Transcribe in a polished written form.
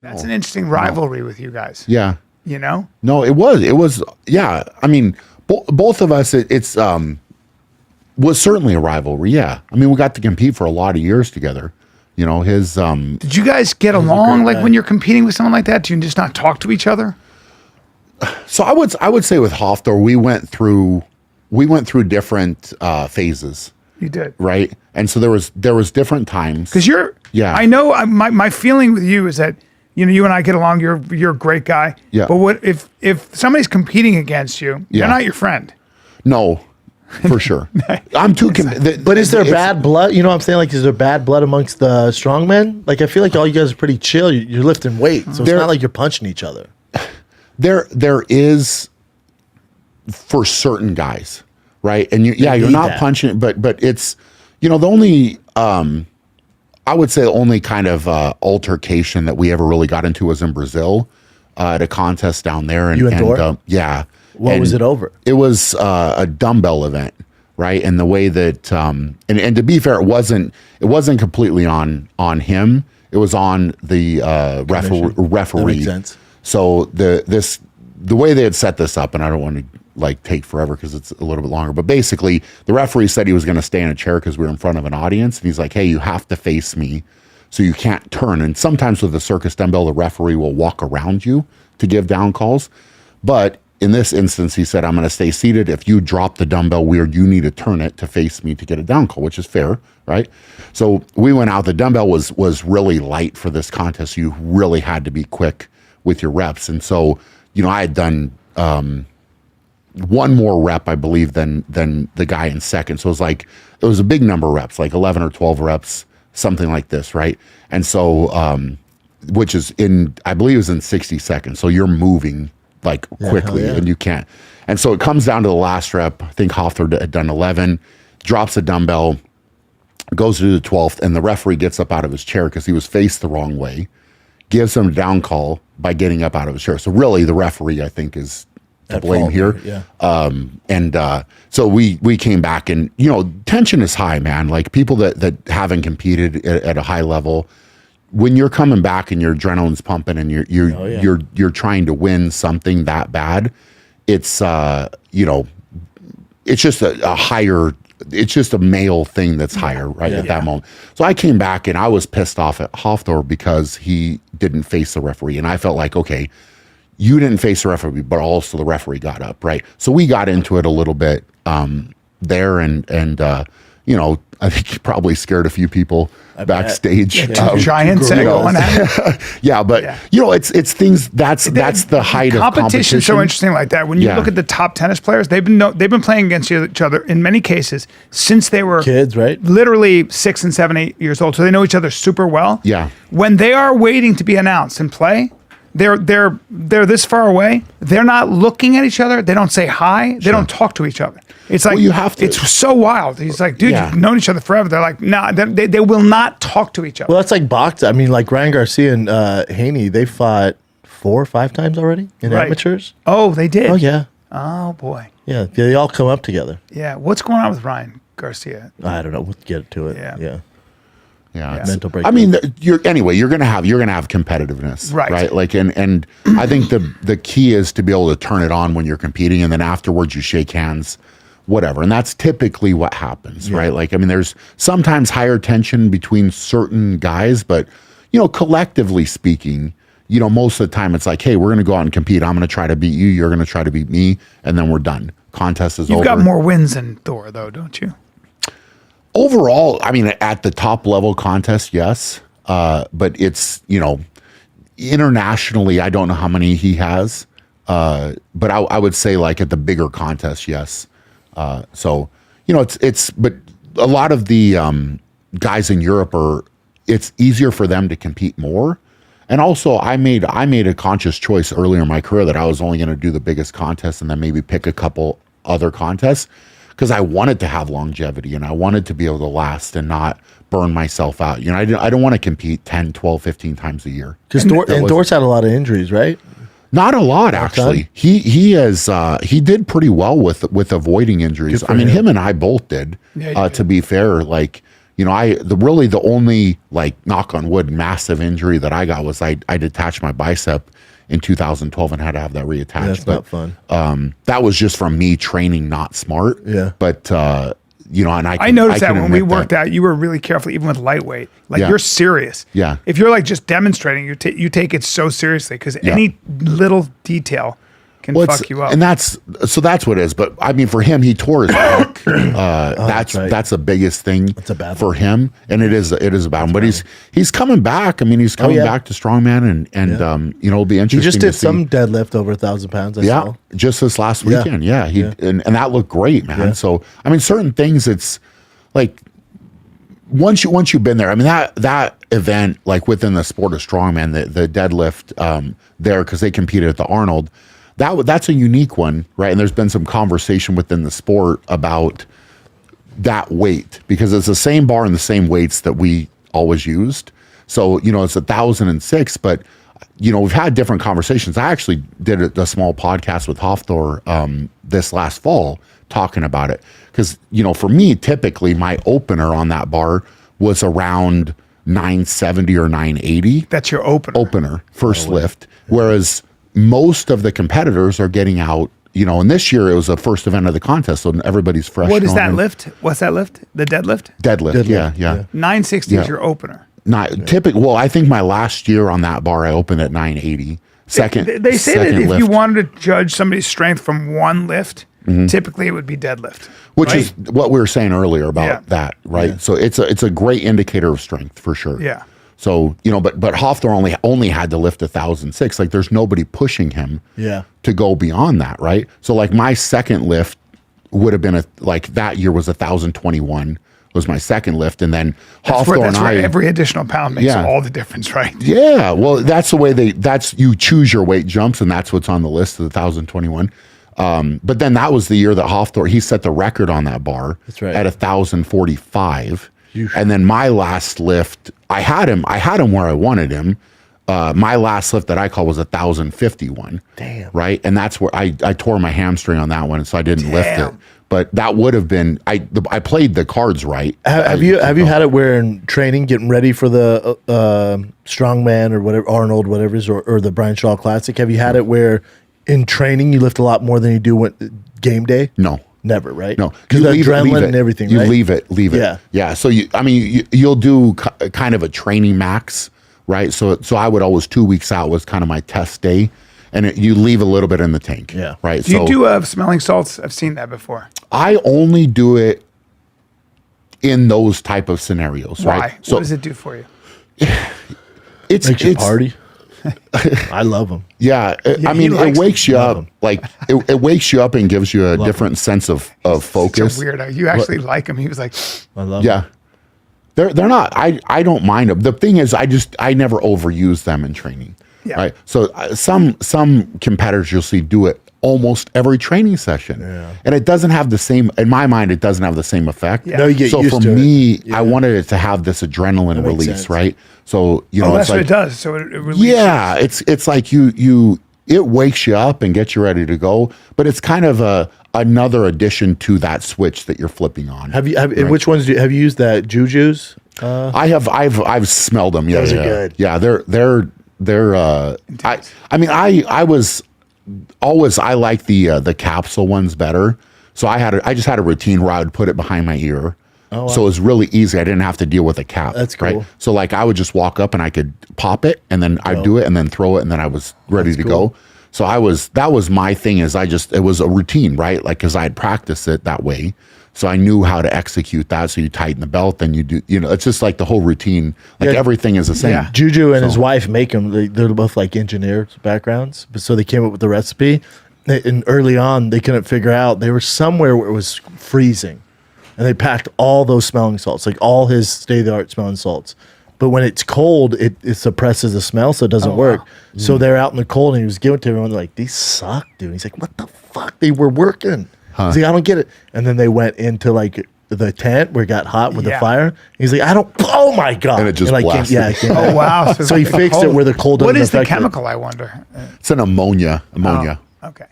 That's an interesting rivalry with you guys. Yeah. You know? No, it was, yeah. I mean, both of us, it's was certainly a rivalry. Yeah. I mean, we got to compete for a lot of years together. You know, his, Did you guys get along like when you're competing with someone like that? Do you just not talk to each other? So I would say with Hafthor, we went through different phases. You did. Right. And so there was different times. Because I know my feeling with you is that, you know, you and I get along, you're a great guy. Yeah. But what if somebody's competing against you, they're not your friend. No, for sure. I'm too but is there bad blood? You know what I'm saying? Like, is there bad blood amongst the strongmen? Like, I feel like all you guys are pretty chill. You're lifting weight. So it's not like you're punching each other. There is for certain guys, right? And you're not punching, but it's, you know, the only I would say the only kind of altercation that we ever really got into was in Brazil at a contest down there. And, yeah. What was it over? It was a dumbbell event, right? And the way that and to be fair, it wasn't completely on him. It was on the referee. That makes sense. So the way they had set this up, and I don't want to like take forever because it's a little bit longer, but basically the referee said he was going to stay in a chair because we were in front of an audience, and he's like, hey, you have to face me, so you can't turn. And sometimes with the circus dumbbell, the referee will walk around you to give down calls, but in this instance, he said, I'm going to stay seated. If you drop the dumbbell weird, you need to turn it to face me to get a down call, which is fair, right? So we went out. The dumbbell was really light for this contest. So you really had to be quick with your reps. And so, you know, I had done one more rep, I believe, than the guy in second. So it was a big number of reps, like 11 or 12 reps, something like this, right? And so, which is I believe it was in 60 seconds. So you're moving like quickly and you can't. And so it comes down to the last rep. I think Hafthor had done 11, drops a dumbbell, goes to the 12th, and the referee gets up out of his chair because he was faced the wrong way, gives him a down call by getting up out of his chair. So really the referee, I think, is to blame here. Yeah. So we came back, and, you know, tension is high, man. Like people that haven't competed at a high level, when you're coming back and your adrenaline's pumping and you're trying to win something that bad, it's you know, it's just a higher, it's just a male thing that's higher at that moment. So I came back and I was pissed off at Hafthor because he didn't face the referee, and I felt like, okay, you didn't face the referee, but also the referee got up, right? So we got into it a little bit there, and you know, I think he probably scared a few people backstage. Giants going at it. Yeah, but you know, it's things that's the height of competition. Competition's so interesting like that. When you look at the top tennis players, they've been playing against each other in many cases since they were kids, right? Literally 6 and 7, 8 years old. So they know each other super well. Yeah. When they are waiting to be announced and play, they're this far away. They're not looking at each other. They don't say hi. They don't talk to each other. It's like, you have to. It's so wild. He's like, dude, you've known each other forever. They're like, nah, they will not talk to each other. Well, that's like boxing. I mean, like Ryan Garcia and Haney, they fought 4 or 5 times already in amateurs. Oh, they did? Oh, yeah. Oh, boy. Yeah, they all come up together. Yeah. What's going on with Ryan Garcia? I don't know. We'll get to it. Yeah. Yeah, mental break. I mean, you're gonna have competitiveness, right? Like, and I think the key is to be able to turn it on when you're competing, and then afterwards you shake hands, whatever. And that's typically what happens, right? Like, I mean, there's sometimes higher tension between certain guys, but, you know, collectively speaking, you know, most of the time it's like, hey, we're gonna go out and compete. I'm gonna try to beat you. You're gonna try to beat me, and then we're done. Contest is over. You've got more wins than Thor, though, don't you? Overall, I mean, at the top level contest, yes. But it's, you know, internationally, I don't know how many he has. But I would say, like, at the bigger contest, yes. So, you know, but a lot of the guys in Europe it's easier for them to compete more. And also, I made a conscious choice earlier in my career that I was only going to do the biggest contest and then maybe pick a couple other contests, because I wanted to have longevity and I wanted to be able to last and not burn myself out. You know, I don't want to compete 10, 12, 15 times a year. Because Dort's had a lot of injuries, right? Not a lot, actually. He did pretty well with avoiding injuries. I mean, him and I both did. To be fair, like, the only, like, knock on wood, massive injury that I got was I detached my bicep in 2012 and had to have that reattached. That's not fun. That was just from me training not smart. Yeah. But and I noticed that when we worked out, you were really careful, even with lightweight. Like, you're serious. Yeah. If you're like just demonstrating, you take it so seriously, because any little detail can fuck you up. And that's what it is. But I mean, for him, he tore his back. That's the biggest thing That's a bad for him, and it is about him. But he's coming back. I mean, he's coming back to Strongman, and it'll be interesting. He just did to see. some deadlift over 1,000 pounds. I saw. Just this last weekend. Yeah, and that looked great, man. Yeah. So I mean, certain things, it's like once you've been there. I mean, that event, like within the sport of strongman, the deadlift there, because they competed at the Arnold. That's a unique one, right? And there's been some conversation within the sport about that weight, because it's the same bar and the same weights that we always used. So, it's 1,006, but, we've had different conversations. I actually did a small podcast with Hafthor this last fall talking about it. Because, for me, typically my opener on that bar was around 970 or 980. That's your opener. First lift. Whereas most of the competitors are getting out, and this year it was the first event of the contest, so everybody's fresh. What is that lift? What's that lift? The deadlift? Deadlift. Yeah. 960 is your opener. Not typical. Well, I think my last year on that bar, I opened at 980. They say that if you wanted to judge somebody's strength from one lift, typically it would be deadlift. Which is what we were saying earlier about that, right? Yeah. So it's a great indicator of strength for sure. Yeah. So, but Hafthor only had to lift 1,006. Like, there's nobody pushing him to go beyond that, right? So, like, my second lift would have been that year was 1,021 was my second lift, and then Hafthor and I, every additional pound makes all the difference, right? Yeah, well, that's the way you choose your weight jumps, and that's what's on the list of the 1,021. But then that was the year that Hafthor, he set the record on that bar. That's right. At 1,045. And then my last lift, I had him where I wanted him. My last lift that I call was 1,051. Damn. Right. And that's where I tore my hamstring on that one. So I didn't lift it. But that would have been, I played the cards right. Have you had it where in training, getting ready for the Strongman or whatever, Arnold, whatever it is, or the Brian Shaw Classic, have you had it where in training you lift a lot more than you do when game day? No. Never, right? No, because the adrenaline and everything. You right? leave it. Yeah. So you'll do kind of a training max, right? So I would always 2 weeks out was kind of my test day, and you leave a little bit in the tank. Yeah. Right. Do you do smelling salts? I've seen that before. I only do it in those type of scenarios. Why? Right. So what does it do for you? Makes you party. I love them. Yeah, I mean, it wakes you up. Like it wakes you up and gives you a different sense of focus. Such a weirdo. You actually like him. He was like, I love them. They're not. I don't mind them. The thing is, I never overuse them in training. Yeah. Right. So some competitors you'll see do it almost every training session, and it doesn't have the same. In my mind, it doesn't have the same effect. Yeah. No, you get so used for to me, it. I wanted it to have this adrenaline release, sense. right? So that's it's what it does. So it releases. yeah, it's like it wakes you up and gets you ready to go, but it's kind of another addition to that switch that you're flipping on. Which ones have you used? That Juju's? I've smelled them. Yeah, Those are good. Yeah, they're. I was always I like the capsule ones better. So I just had a routine where I would put it behind my ear. Oh, wow. So it was really easy. I didn't have to deal with a cap. That's cool. Right? So like I would just walk up and I could pop it and then I'd do it and then throw it and then I was ready to go. So that was my thing is it was a routine, right? Like, cause I had practiced it that way. So I knew how to execute that. So you tighten the belt, then you do, it's just like the whole routine. Like everything is the same. Yeah. Juju and his wife make them. They're both like engineers backgrounds. But so they came up with the recipe. And early on, they couldn't figure out. They were somewhere where it was freezing. And they packed all those smelling salts, like all his state-of-the-art smelling salts. But when it's cold, it suppresses the smell, so it doesn't work. So they're out in the cold, and he was giving it to everyone. They're like, these suck, dude. He's like, what the fuck? They were working. He's like, I don't get it. And then they went into like the tent where it got hot with the fire. He's like, oh my God. And it just blasted. Oh, wow. So he fixed it where the cold doesn't What is the affect it. chemical, I wonder? It's an ammonia. Oh, okay.